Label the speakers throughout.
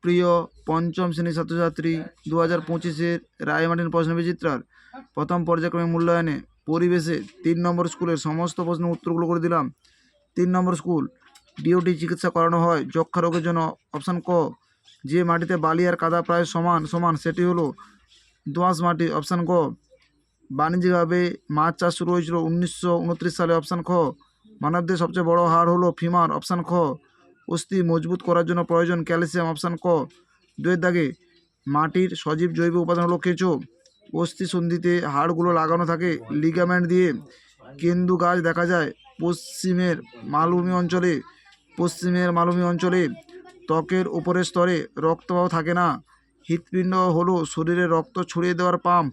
Speaker 1: প্রিয় পঞ্চম শ্রেণীর ছাত্রছাত্রী, 2025-এর রায়মার্টিন প্রশ্ন বিচিত্রার প্রথম পর্যায়ক্রমিক মূল্যায়নে পরিবেশে 3 নম্বর স্কুলের সমস্ত প্রশ্নের উত্তরগুলো করে দিলাম। 3 নম্বর স্কুল, ডিওটি চিকিৎসা করানো হয় যক্ষা রোগের জন্য। অপশান ক, যে মাটিতে বালি আর কাদা প্রায় সমান সমান সেটি হলো দোআঁশ মাটি। অপশান গ, বাণিজ্যিকভাবে মাছ চাষ শুরু হয়েছিল 1929 সালে। অপশান খ, মানবদের সবচেয়ে বড় হাড় হলো ফিমার। অপশান খ, অস্থি মজবুত করার জন্য প্রয়োজন ক্যালসিয়াম। অপশান ক, দুয়ের দাগে, মাটির সজীব জৈব উপাদান হলো কেঁচো। অস্থি সন্ধিতে হাড়গুলো লাগানো থাকে লিগামেন্ট দিয়ে। কেন্দু গাছ দেখা যায় পশ্চিমের মালভূমি অঞ্চলে। ত্বকের উপরের স্তরে রক্তবাহ থাকে না। হৃৎপিণ্ড হলো শরীরে রক্ত ছড়িয়ে দেওয়ার পাম্প।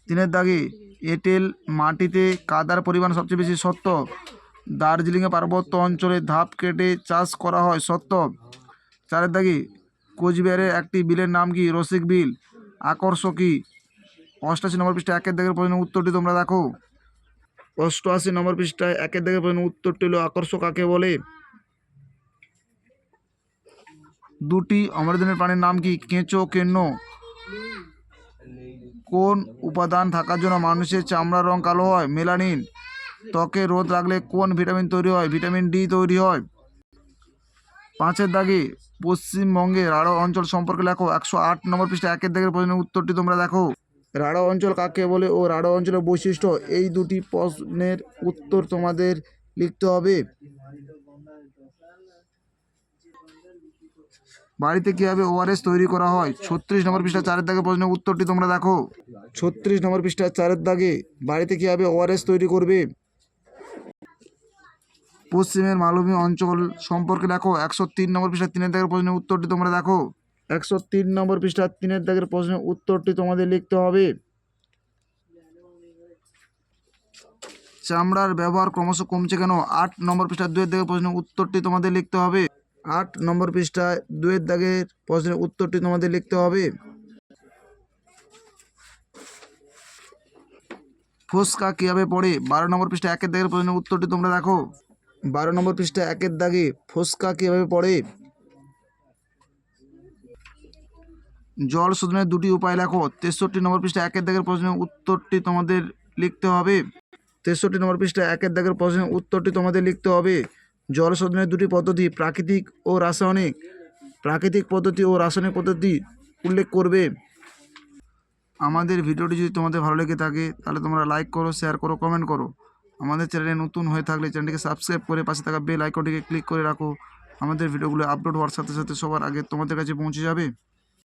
Speaker 1: 3-এর দাগে, এঁটেল মাটিতে কাদার পরিমাণ সবচেয়ে বেশি। সত্য। দার্জিলিংয়ে পার্বত্য অঞ্চলে ধাপ কেটে চাষ করা হয়। সত্য। 4-এর দাগে, কোচবিহারের একটি বিলের নাম কি? রসিক বিল। আকর্ষকী। 88 নম্বর পৃষ্ঠায় 1-এর দাগের প্রশ্নের উত্তরটি তোমরা দেখো। 88 নম্বর পৃষ্ঠায় 1-এর দাগের প্রশ্নের উত্তরটি হলো আকর্ষক কাকে বলে? দুটি অমেরুদণ্ডের প্রাণীর নাম কি? কেঁচো, কেন্ন। কোন উপাদান থাকার জন্য মানুষের চামড়ার রং কালো হয়? মেলানিন। ত্বকে রোদ লাগলে কোন ভিটামিন তৈরি হয়? ভিটামিন ডি তৈরি হয়। 5-এর দাগে, পশ্চিমবঙ্গের রাঢ় অঞ্চল সম্পর্কে লেখো। 108 নম্বর পৃষ্ঠায় 1-এর দাগের প্রশ্নের উত্তরটি তোমরা দেখো। রাঢ় অঞ্চল কাকে বলে ও রাঢ় অঞ্চলের বৈশিষ্ট্য, এই দুটি প্রশ্নের উত্তর তোমাদের লিখতে হবে। বাড়িতে কীভাবে ওআরএস তৈরি করা হয়? 36 নম্বর পৃষ্ঠা 4-এর দাগে প্রশ্নের উত্তরটি তোমরা দেখো। 36 নম্বর পৃষ্ঠা 4-এর দাগে, বাড়িতে কীভাবে ওআরএস তৈরি করবে? পশ্চিমের মালভূমি অঞ্চল সম্পর্কে লেখো। 103 নম্বর পৃষ্ঠা 3-এর দাগের প্রশ্নের উত্তরটি তোমরা দেখো। 103 নম্বর পৃষ্ঠা 3-এর দাগের প্রশ্নের উত্তরটি তোমাদের লিখতে হবে। চামড়ার ব্যবহার ক্রমশ কমছে কেন? 8 নম্বর পৃষ্ঠা 2-এর দাগের প্রশ্নের উত্তরটি তোমাদের লিখতে হবে। 8 নম্বর পৃষ্ঠায় 2-এর দাগের প্রশ্নের উত্তরটি তোমাদের লিখতে হবে। ফোস্কা কীভাবে পড়ে? 12 নম্বর পৃষ্ঠা 1-এর দাগের প্রশ্নের উত্তরটি তোমরা দেখো। 12 নম্বর পৃষ্ঠা 1-এর দাগে ফোস্কা কীভাবে পড়ে? জল শোধনের দুটি উপায় লেখো। 63 নম্বর পৃষ্ঠা 1-এর দাগের প্রশ্নের উত্তরটি তোমাদের লিখতে হবে। 63 নম্বর পৃষ্ঠা 1-এর দাগের প্রশ্নের উত্তরটি তোমাদের লিখতে হবে। জল শোধনের দুটি পদ্ধতি, প্রাকৃতিক ও রাসায়নিক। প্রাকৃতিক পদ্ধতি ও রাসায়নিক পদ্ধতি উল্লেখ করবে। আমাদের ভিডিওটি যদি তোমাদের ভালো লেগে থাকে তাহলে তোমরা লাইক করো, শেয়ার করো, কমেন্ট করো। আমাদের চ্যানেলে নতুন হয়ে থাকলে চ্যানেলটিকে সাবস্ক্রাইব করে পাশে থাকা বেল আইকনটিকে ক্লিক করে রাখো। আমাদের ভিডিওগুলো আপলোড হওয়ার সাথে সাথে সবার আগে তোমাদের কাছে পৌঁছে যাবে।